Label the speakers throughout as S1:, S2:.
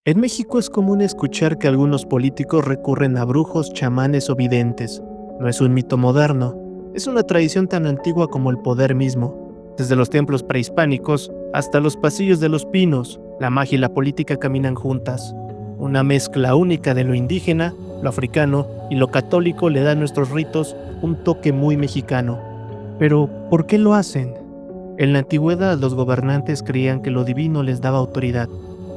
S1: En México es común escuchar que algunos políticos recurren a brujos, chamanes o videntes. No es un mito moderno, es una tradición tan antigua como el poder mismo. Desde los templos prehispánicos hasta los pasillos de los pinos, la magia y la política caminan juntas. Una mezcla única de lo indígena, lo africano y lo católico le da a nuestros ritos un toque muy mexicano. Pero, ¿por qué lo hacen? En la antigüedad los gobernantes creían que lo divino les daba autoridad.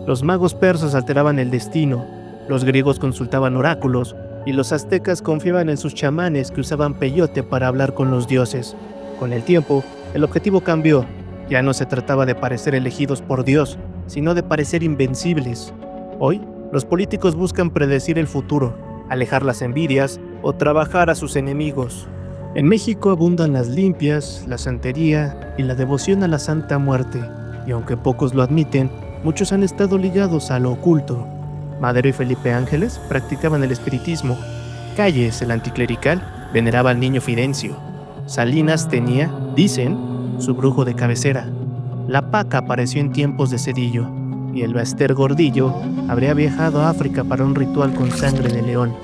S1: Los magos persas alteraban el destino, los griegos consultaban oráculos y los aztecas confiaban en sus chamanes que usaban peyote para hablar con los dioses. Con el tiempo, el objetivo cambió. Ya no se trataba de parecer elegidos por Dios, sino de parecer invencibles. Hoy, los políticos buscan predecir el futuro, alejar las envidias o trabajar a sus enemigos. En México abundan las limpias, la santería y la devoción a la Santa Muerte, y aunque pocos lo admiten, muchos han estado ligados a lo oculto. Madero y Felipe Ángeles practicaban el espiritismo. Calles, el anticlerical, veneraba al niño Fidencio. Salinas tenía, dicen, su brujo de cabecera. La Paca apareció en tiempos de Cedillo, y el Baester Gordillo habría viajado a África para un ritual con sangre de león.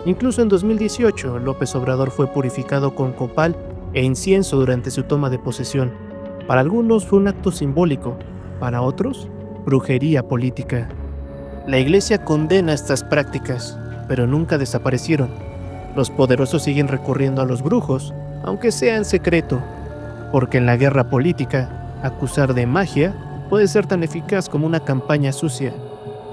S1: Incluso en 2018, López Obrador fue purificado con copal e incienso durante su toma de posesión. Para algunos fue un acto simbólico, para otros, brujería política. La Iglesia condena estas prácticas, pero nunca desaparecieron. Los poderosos siguen recurriendo a los brujos, aunque sea en secreto, porque en la guerra política, acusar de magia puede ser tan eficaz como una campaña sucia.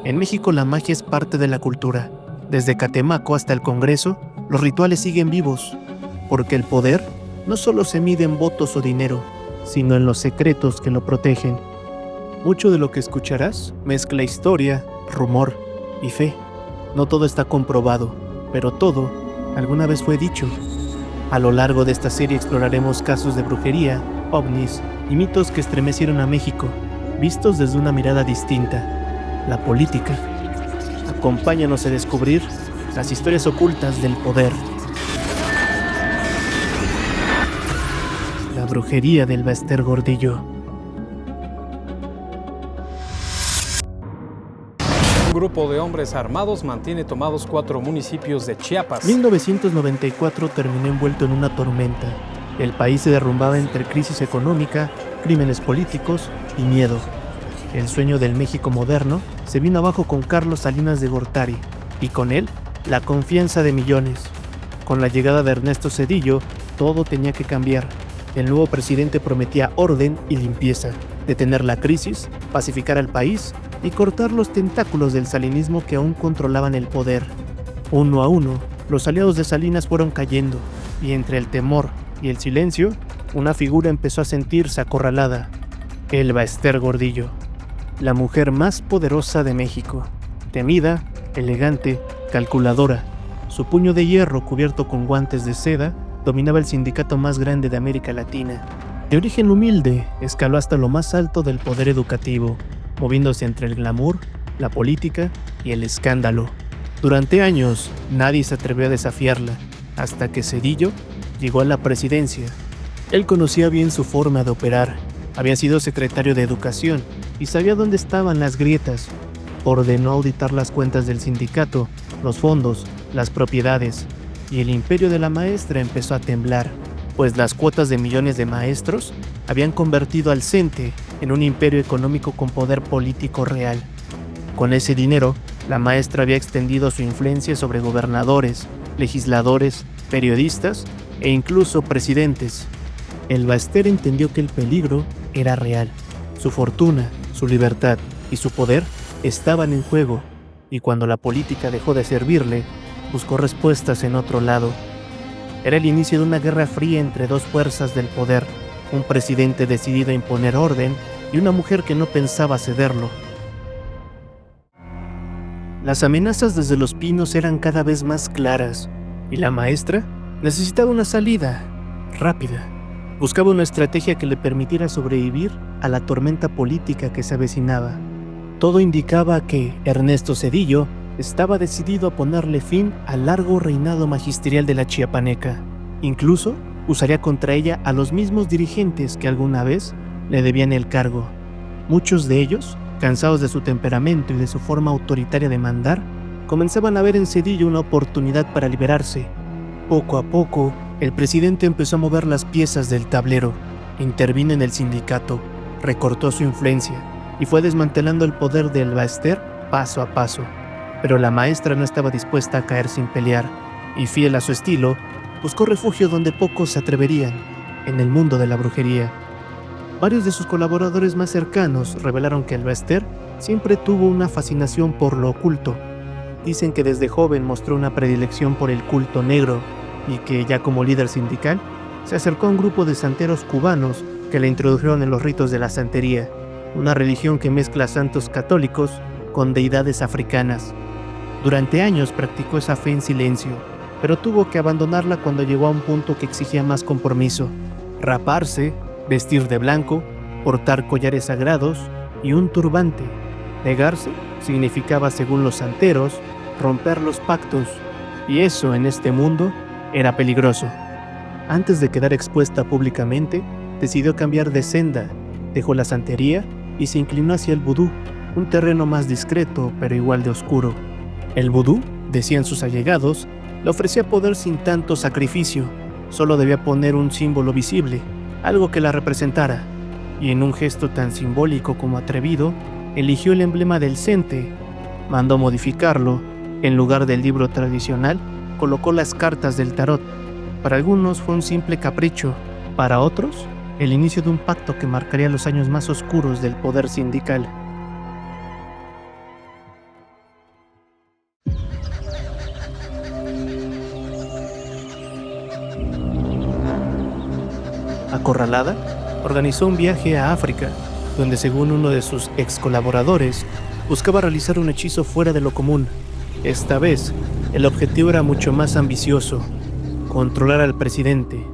S1: En México la magia es parte de la cultura. Desde Catemaco hasta el Congreso, los rituales siguen vivos, porque el poder no solo se mide en votos o dinero, sino en los secretos que lo protegen. Mucho de lo que escucharás mezcla historia, rumor y fe. No todo está comprobado, pero todo alguna vez fue dicho. A lo largo de esta serie exploraremos casos de brujería, ovnis y mitos que estremecieron a México, vistos desde una mirada distinta: la política. Acompáñanos a descubrir las historias ocultas del poder. La brujería del Baester Gordillo.
S2: Un grupo de hombres armados mantiene tomados 4 municipios de Chiapas.
S1: 1994 terminó envuelto en una tormenta. El país se derrumbaba entre crisis económica, crímenes políticos y miedo. El sueño del México moderno se vino abajo con Carlos Salinas de Gortari, y con él, la confianza de millones. Con la llegada de Ernesto Zedillo, todo tenía que cambiar. El nuevo presidente prometía orden y limpieza, detener la crisis, pacificar al país y cortar los tentáculos del salinismo que aún controlaban el poder. Uno a uno, los aliados de Salinas fueron cayendo, y entre el temor y el silencio, una figura empezó a sentirse acorralada: el Baester Gordillo. La mujer más poderosa de México, temida, elegante, calculadora. Su puño de hierro cubierto con guantes de seda dominaba el sindicato más grande de América Latina. De origen humilde, escaló hasta lo más alto del poder educativo, moviéndose entre el glamour, la política y el escándalo. Durante años, nadie se atrevió a desafiarla, hasta que Zedillo llegó a la presidencia. Él conocía bien su forma de operar, había sido secretario de Educación y sabía dónde estaban las grietas. Ordenó auditar las cuentas del sindicato, los fondos, las propiedades, y el imperio de la maestra empezó a temblar, pues las cuotas de millones de maestros habían convertido al CENTE en un imperio económico con poder político real. Con ese dinero, la maestra había extendido su influencia sobre gobernadores, legisladores, periodistas e incluso presidentes. El Baester entendió que el peligro era real. Su fortuna, su libertad y su poder estaban en juego, y cuando la política dejó de servirle, buscó respuestas en otro lado. Era el inicio de una guerra fría entre dos fuerzas del poder, un presidente decidido a imponer orden y una mujer que no pensaba cederlo. Las amenazas desde los pinos eran cada vez más claras, y la maestra necesitaba una salida rápida. Buscaba una estrategia que le permitiera sobrevivir a la tormenta política que se avecinaba. Todo indicaba que Ernesto Zedillo estaba decidido a ponerle fin al largo reinado magisterial de la chiapaneca. Incluso usaría contra ella a los mismos dirigentes que alguna vez le debían el cargo. Muchos de ellos Cansados de su temperamento y de su forma autoritaria de mandar, comenzaban a ver en Cedillo una oportunidad para liberarse. Poco a poco, el presidente empezó a mover las piezas del tablero, intervino en el sindicato, recortó su influencia y fue desmantelando el poder del Baester paso a paso. Pero la maestra no estaba dispuesta a caer sin pelear, y fiel a su estilo, buscó refugio donde pocos se atreverían, en el mundo de la brujería. Varios de sus colaboradores más cercanos revelaron que el Baester siempre tuvo una fascinación por lo oculto. Dicen que desde joven mostró una predilección por el culto negro y que, ya como líder sindical, se acercó a un grupo de santeros cubanos que le introdujeron en los ritos de la santería, una religión que mezcla santos católicos con deidades africanas. Durante años practicó esa fe en silencio, pero tuvo que abandonarla cuando llegó a un punto que exigía más compromiso: raparse, vestir de blanco, portar collares sagrados y un turbante. Negarse significaba, según los santeros, romper los pactos, y eso en este mundo era peligroso. Antes de quedar expuesta públicamente, decidió cambiar de senda, dejó la santería y se inclinó hacia el vudú, un terreno más discreto pero igual de oscuro. El vudú, decían sus allegados, le ofrecía poder sin tanto sacrificio, solo debía poner un símbolo visible, algo que la representara, y en un gesto tan simbólico como atrevido, eligió el emblema del Sente. Mandó modificarlo, en lugar del libro tradicional, colocó las cartas del tarot. Para algunos fue un simple capricho, para otros, el inicio de un pacto que marcaría los años más oscuros del poder sindical. Acorralada, organizó un viaje a África, donde, según uno de sus ex colaboradores, buscaba realizar un hechizo fuera de lo común. Esta vez, el objetivo era mucho más ambicioso: controlar al presidente.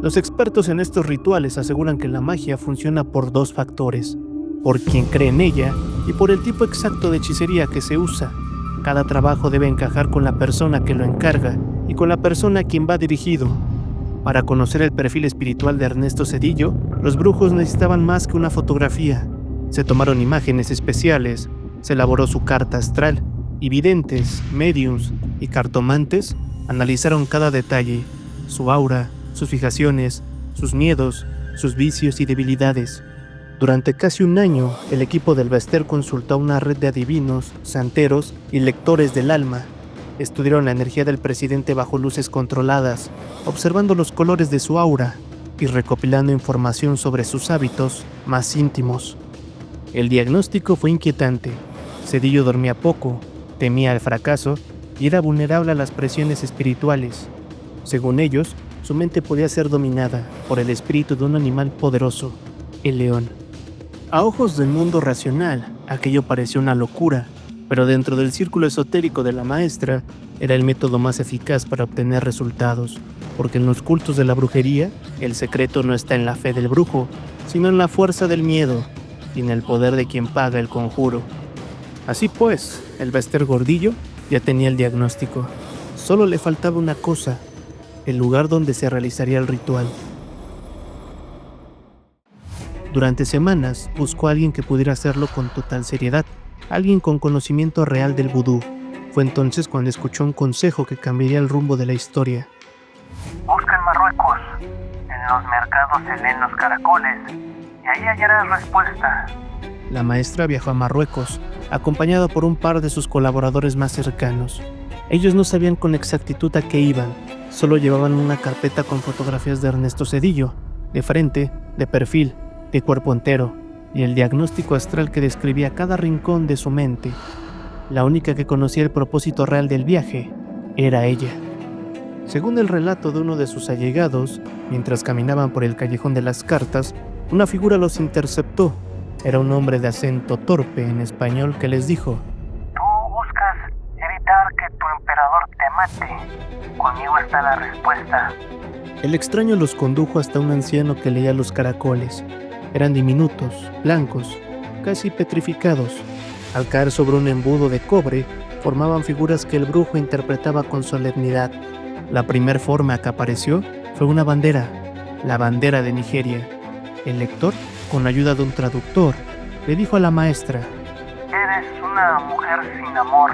S1: Los expertos en estos rituales aseguran que la magia funciona por dos factores: por quien cree en ella y por el tipo exacto de hechicería que se usa. Cada trabajo debe encajar con la persona que lo encarga y con la persona a quien va dirigido. Para conocer el perfil espiritual de Ernesto Cedillo, los brujos necesitaban más que una fotografía. Se tomaron imágenes especiales, se elaboró su carta astral, y videntes, médiums y cartomantes analizaron cada detalle: su aura, sus fijaciones, sus miedos, sus vicios y debilidades. Durante casi un año, el equipo del Baester consultó a una red de adivinos, santeros y lectores del alma. Estudiaron la energía del presidente bajo luces controladas, observando los colores de su aura y recopilando información sobre sus hábitos más íntimos. El diagnóstico fue inquietante. Cedillo dormía poco, temía el fracaso y era vulnerable a las presiones espirituales. Según ellos, su mente podía ser dominada por el espíritu de un animal poderoso, el león. A ojos del mundo racional, aquello parecía una locura, pero dentro del círculo esotérico de la maestra, era el método más eficaz para obtener resultados, porque en los cultos de la brujería, el secreto no está en la fe del brujo, sino en la fuerza del miedo y en el poder de quien paga el conjuro. Así pues, el Baester Gordillo ya tenía el diagnóstico. Solo le faltaba una cosa: el lugar donde se realizaría el ritual. Durante semanas buscó a alguien que pudiera hacerlo con total seriedad, alguien con conocimiento real del vudú. Fue entonces cuando escuchó un consejo que cambiaría el rumbo de la historia.
S3: Busca en Marruecos. En los mercados se leen los caracoles y ahí hallarás respuesta.
S1: La maestra viajó a Marruecos, acompañada por un par de sus colaboradores más cercanos. Ellos no sabían con exactitud a qué iban, solo llevaban una carpeta con fotografías de Ernesto Cedillo, de frente, de perfil, de cuerpo entero, y el diagnóstico astral que describía cada rincón de su mente. La única que conocía el propósito real del viaje era ella. Según el relato de uno de sus allegados, mientras caminaban por el callejón de las cartas, una figura los interceptó. Era un hombre de acento torpe en español que les dijo:
S3: Tú buscas evitar que tu emperador te mate. Conmigo está la respuesta.
S1: El extraño los condujo hasta un anciano que leía los caracoles. Eran diminutos, blancos, casi petrificados. Al caer sobre un embudo de cobre, formaban figuras que el brujo interpretaba con solemnidad. La primer forma que apareció fue una bandera, la bandera de Nigeria. El lector, con ayuda de un traductor, le dijo a la maestra.
S3: Eres una mujer sin amor,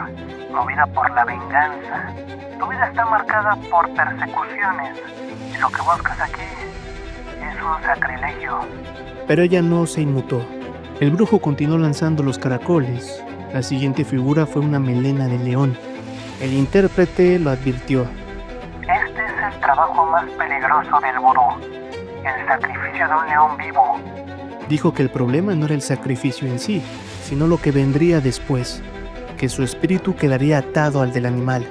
S3: movida por la venganza. Tu vida está marcada por persecuciones y lo que buscas aquí es un sacrilegio.
S1: Pero ella no se inmutó. El brujo continuó lanzando los caracoles. La siguiente figura fue una melena de león. El intérprete lo advirtió.
S3: Este es el trabajo más peligroso del vudú, el sacrificio de un león vivo.
S1: Dijo que el problema no era el sacrificio en sí, sino lo que vendría después, que su espíritu quedaría atado al del animal,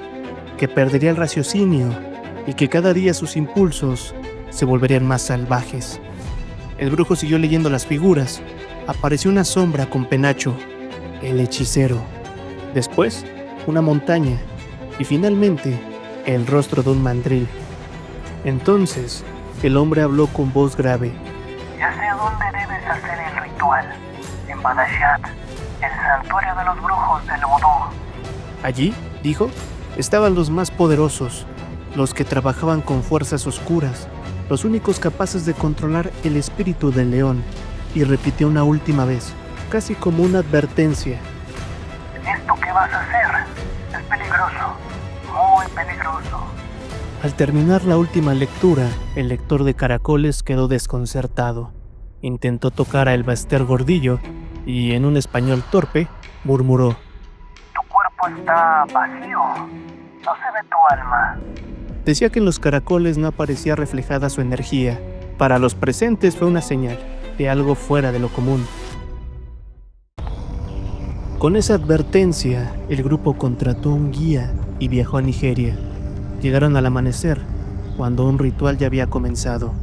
S1: que perdería el raciocinio y que cada día sus impulsos se volverían más salvajes. El brujo siguió leyendo las figuras. Apareció una sombra con penacho, el hechicero. Después, una montaña y finalmente, el rostro de un mandril. Entonces, el hombre habló con voz grave.
S3: Ya sé dónde debes hacer el ritual, en Badashat, el santuario de los brujos del vudú.
S1: Allí, dijo, estaban los más poderosos, los que trabajaban con fuerzas oscuras, los únicos capaces de controlar el espíritu del león, y repitió una última vez, casi como una advertencia.
S3: ¿Esto qué vas a hacer? Es peligroso, muy peligroso.
S1: Al terminar la última lectura, el lector de caracoles quedó desconcertado. Intentó tocar a el Baster Gordillo y, en un español torpe, murmuró.
S3: Tu cuerpo está vacío, no se ve tu alma.
S1: Decía que en los caracoles no aparecía reflejada su energía. Para los presentes fue una señal de algo fuera de lo común. Con esa advertencia, el grupo contrató un guía y viajó a Nigeria. Llegaron al amanecer, cuando un ritual ya había comenzado.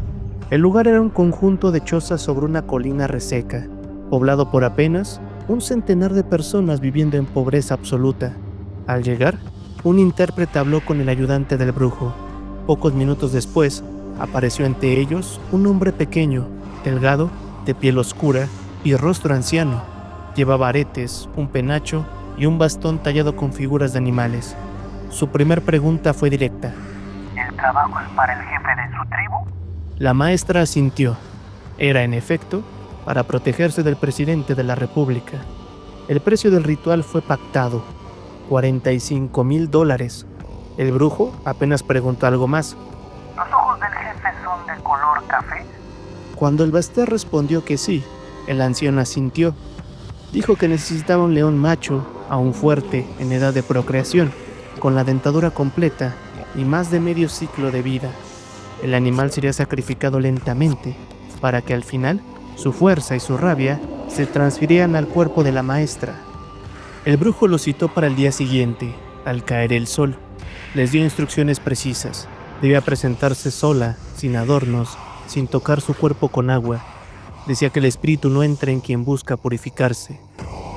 S1: El lugar era un conjunto de chozas sobre una colina reseca, poblado por apenas un centenar de personas viviendo en pobreza absoluta. Al llegar, un intérprete habló con el ayudante del brujo. Pocos minutos después, apareció ante ellos un hombre pequeño, delgado, de piel oscura y rostro anciano. Llevaba aretes, un penacho y un bastón tallado con figuras de animales. Su primer pregunta fue directa.
S3: ¿El trabajo es para el jefe de su tribu?
S1: La maestra asintió. Era, en efecto, para protegerse del presidente de la República. El precio del ritual fue pactado, $45,000. El brujo apenas preguntó algo más.
S3: ¿Los ojos del jefe son de color café?
S1: Cuando el Baster respondió que sí, el anciano asintió. Dijo que necesitaba un león macho, aún fuerte, en edad de procreación, con la dentadura completa y más de medio ciclo de vida. El animal sería sacrificado lentamente, para que al final su fuerza y su rabia se transfirieran al cuerpo de la maestra. El brujo lo citó para el día siguiente, al caer el sol. Les dio instrucciones precisas. Debía presentarse sola, sin adornos, sin tocar su cuerpo con agua. Decía que el espíritu no entra en quien busca purificarse.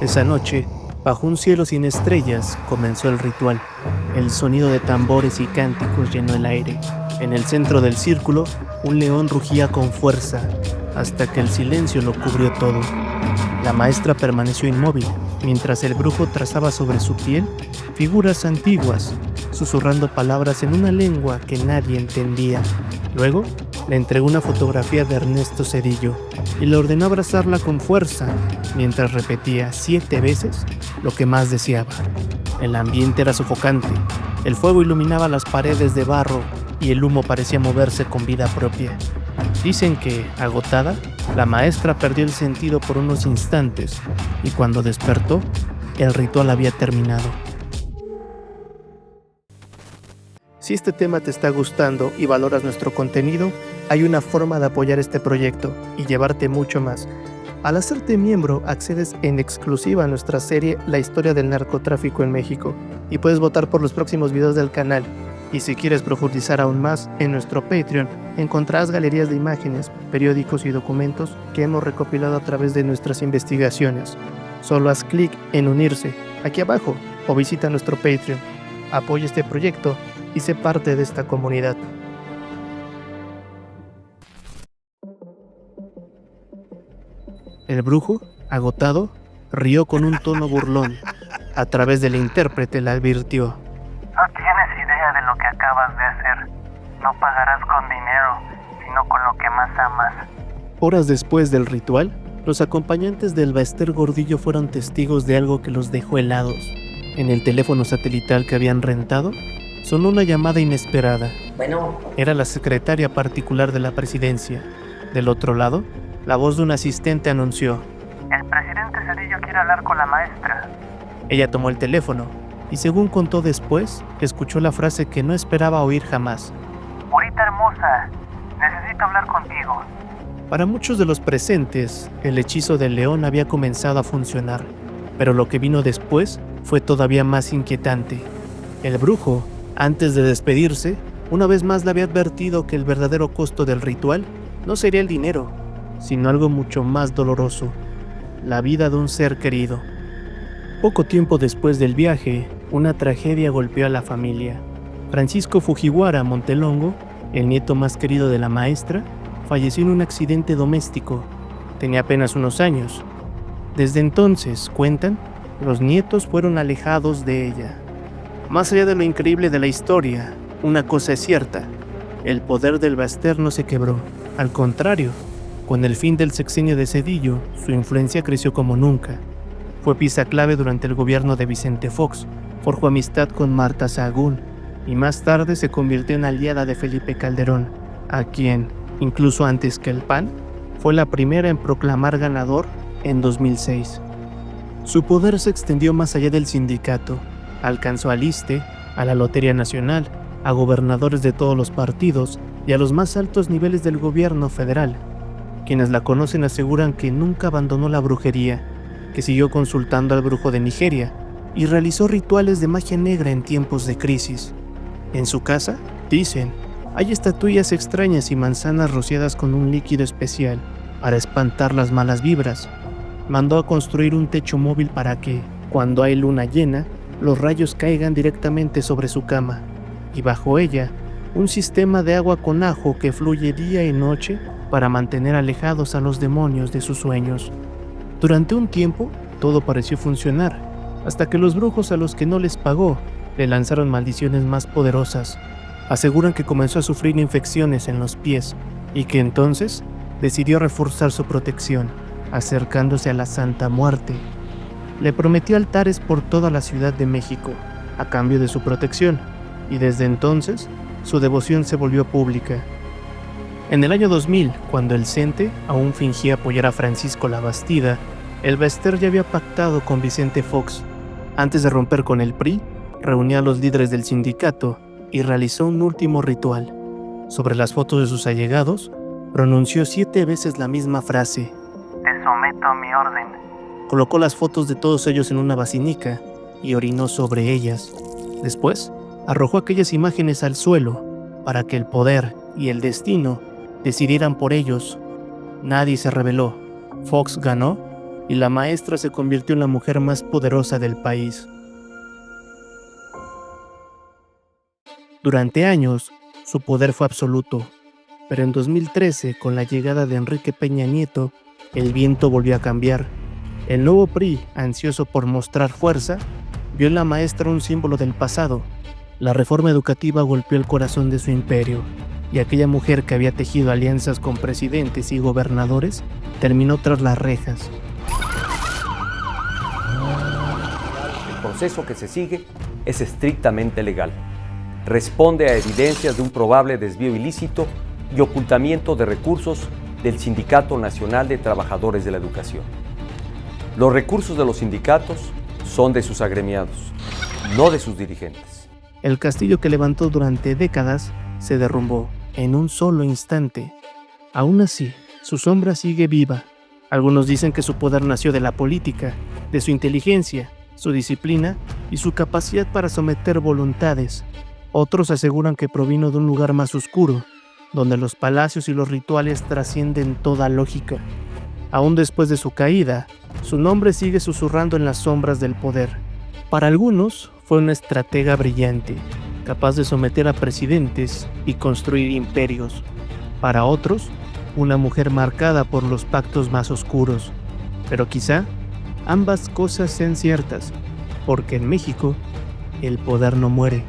S1: Esa noche, bajo un cielo sin estrellas, comenzó el ritual. El sonido de tambores y cánticos llenó el aire. En el centro del círculo, un león rugía con fuerza, hasta que el silencio lo cubrió todo. La maestra permaneció inmóvil, mientras el brujo trazaba sobre su piel figuras antiguas, susurrando palabras en una lengua que nadie entendía. Luego, le entregó una fotografía de Ernesto Zedillo y le ordenó abrazarla con fuerza, mientras repetía 7 veces lo que más deseaba. El ambiente era sofocante, el fuego iluminaba las paredes de barro y el humo parecía moverse con vida propia. Dicen que, agotada, la maestra perdió el sentido por unos instantes y cuando despertó, el ritual había terminado. Si este tema te está gustando y valoras nuestro contenido, hay una forma de apoyar este proyecto y llevarte mucho más. Al hacerte miembro, accedes en exclusiva a nuestra serie La historia del narcotráfico en México y puedes votar por los próximos videos del canal. Y si quieres profundizar aún más, en nuestro Patreon encontrarás galerías de imágenes, periódicos y documentos que hemos recopilado a través de nuestras investigaciones. Solo haz clic en unirse aquí abajo o visita nuestro Patreon. Apoya este proyecto y sé parte de esta comunidad. El brujo, agotado, rió con un tono burlón. A través del intérprete le advirtió.
S3: No tienes idea de lo que acabas de hacer. No pagarás con dinero, sino con lo que más amas.
S1: Horas después del ritual, Los acompañantes del Baester Gordillo fueron testigos de algo que los dejó helados. En el teléfono satelital que habían rentado, sonó una llamada inesperada.
S4: Bueno.
S1: Era la secretaria particular de la presidencia. Del otro lado, la voz de un asistente anunció:
S3: el presidente Cedillo quiere hablar con la maestra.
S1: Ella tomó el teléfono y, según contó después, escuchó la frase que no esperaba oír jamás.
S3: Purita hermosa, necesito hablar contigo.
S1: Para muchos de los presentes, el hechizo del león había comenzado a funcionar, pero lo que vino después fue todavía más inquietante. El brujo, antes de despedirse, una vez más le había advertido que el verdadero costo del ritual no sería el dinero, sino algo mucho más doloroso: la vida de un ser querido. Poco tiempo después del viaje, una tragedia golpeó a la familia. Francisco Fujiwara Montelongo, el nieto más querido de la maestra, falleció en un accidente doméstico. Tenía apenas unos años. Desde entonces, cuentan, los nietos fueron alejados de ella. Más allá de lo increíble de la historia, una cosa es cierta: el poder del Baester no se quebró. Al contrario, con el fin del sexenio de Cedillo, su influencia creció como nunca. Fue pieza clave durante el gobierno de Vicente Fox, forjó amistad con Marta Sahagún y más tarde se convirtió en aliada de Felipe Calderón, a quien, incluso antes que el PAN, fue la primera en proclamar ganador en 2006. Su poder se extendió más allá del sindicato, alcanzó al ISSSTE, a la Lotería Nacional, a gobernadores de todos los partidos y a los más altos niveles del gobierno federal. Quienes la conocen aseguran que nunca abandonó la brujería, que siguió consultando al brujo de Nigeria y realizó rituales de magia negra en tiempos de crisis. En su casa, dicen, hay estatuillas extrañas y manzanas rociadas con un líquido especial para espantar las malas vibras. Mandó a construir un techo móvil para que, cuando hay luna llena, los rayos caigan directamente sobre su cama, y bajo ella, un sistema de agua con ajo que fluye día y noche para mantener alejados a los demonios de sus sueños. Durante un tiempo, todo pareció funcionar, hasta que los brujos a los que no les pagó le lanzaron maldiciones más poderosas. Aseguran que comenzó a sufrir infecciones en los pies y que entonces decidió reforzar su protección, acercándose a la Santa Muerte. Le prometió altares por toda la Ciudad de México, a cambio de su protección, y desde entonces su devoción se volvió pública. En el año 2000, cuando el CENTE aún fingía apoyar a Francisco Labastida, el Baester ya había pactado con Vicente Fox. Antes de romper con el PRI, reunió a los líderes del sindicato y realizó un último ritual. Sobre las fotos de sus allegados, pronunció 7 veces la misma frase:
S3: te someto a mi orden.
S1: Colocó las fotos de todos ellos en una basinica y orinó sobre ellas. Después, arrojó aquellas imágenes al suelo para que el poder y el destino decidieran por ellos. Nadie se rebeló. Fox ganó y la maestra se convirtió en la mujer más poderosa del país. Durante años, su poder fue absoluto, pero en 2013, con la llegada de Enrique Peña Nieto, el viento volvió a cambiar. El nuevo PRI, ansioso por mostrar fuerza, vio en la maestra un símbolo del pasado. La reforma educativa golpeó el corazón de su imperio, y aquella mujer que había tejido alianzas con presidentes y gobernadores terminó tras las rejas.
S5: El proceso que se sigue es estrictamente legal. Responde a evidencias de un probable desvío ilícito y ocultamiento de recursos del Sindicato Nacional de Trabajadores de la Educación. Los recursos de los sindicatos son de sus agremiados, no de sus dirigentes.
S1: El castillo que levantó durante décadas se derrumbó en un solo instante. Aún así, su sombra sigue viva. Algunos dicen que su poder nació de la política, de su inteligencia, su disciplina y su capacidad para someter voluntades. Otros aseguran que provino de un lugar más oscuro, donde los palacios y los rituales trascienden toda lógica. Aún después de su caída, su nombre sigue susurrando en las sombras del poder. Para algunos, fue una estratega brillante, capaz de someter a presidentes y construir imperios. Para otros, una mujer marcada por los pactos más oscuros. Pero quizá ambas cosas sean ciertas, porque en México el poder no muere,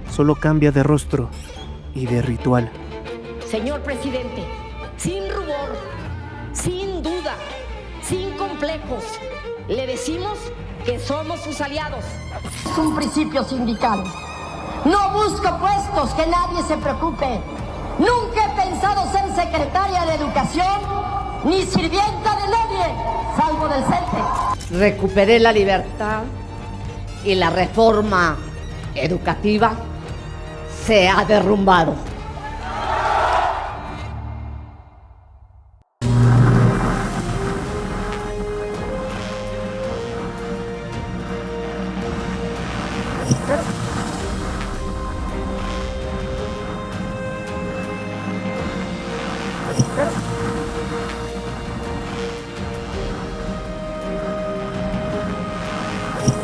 S1: solo cambia de rostro y de ritual.
S4: Señor presidente, sin rubor, sin duda, sin complejos. Le decimos que somos sus aliados.
S6: Es un principio sindical. No busco puestos, que nadie se preocupe. Nunca he pensado ser secretaria de Educación ni sirvienta de nadie, salvo del CENTE.
S4: Recuperé la libertad y la reforma educativa se ha derrumbado.